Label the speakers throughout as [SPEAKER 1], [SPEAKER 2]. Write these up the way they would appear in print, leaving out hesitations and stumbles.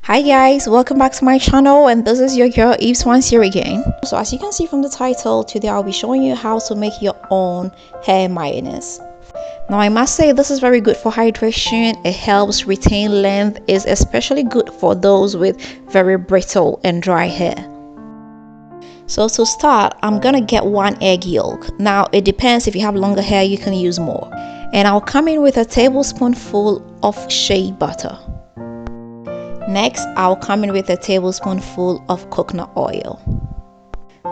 [SPEAKER 1] Hi guys, welcome back to my channel, and this is your girl Yves once here again. So as you can see from the title, today I'll be showing you how to make your own hair mayonnaise. Now I must say this is very good for hydration. It helps retain length, is especially good for those with very brittle and dry hair. So to start, I'm gonna get 1 egg yolk. Now it depends, if you have longer hair you can use more. And I'll come in with a tablespoonful of shea butter. Next, I'll come in with a tablespoonful of coconut oil.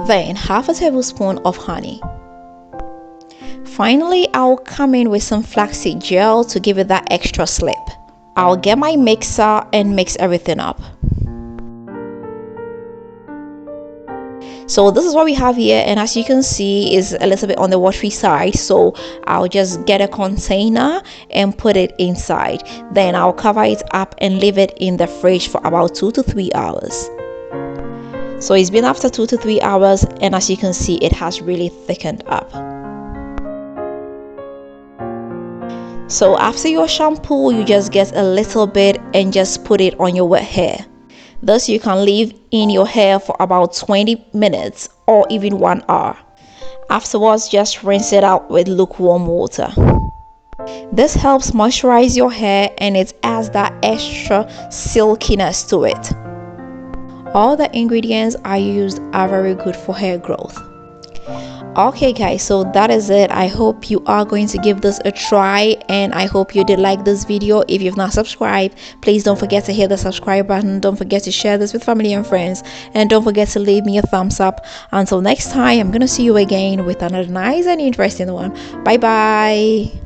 [SPEAKER 1] Then half a tablespoon of honey. Finally, I'll come in with some flaxseed gel to give it that extra slip. I'll get my mixer and mix everything up. So this is what we have here, and as you can see is a little bit on the watery side, so I'll just get a container and put it inside. Then I'll cover it up and leave it in the fridge for about 2 to 3 hours. So it's been after 2 to 3 hours, and as you can see it has really thickened up. So after your shampoo, you just get a little bit and just put it on your wet hair. Thus you can leave in your hair for about 20 minutes or even 1 hour. Afterwards, just rinse it out with lukewarm water. This helps moisturize your hair and it adds that extra silkiness to it. All the ingredients I used are very good for hair growth. Okay guys, so that is it. I hope you are going to give this a try, and I hope you did like this video. If you've not subscribed, please don't forget to hit the subscribe button. Don't forget to share this with family and friends, and don't forget to leave me a thumbs up. Until next time, I'm gonna see you again with another nice and interesting one. Bye bye.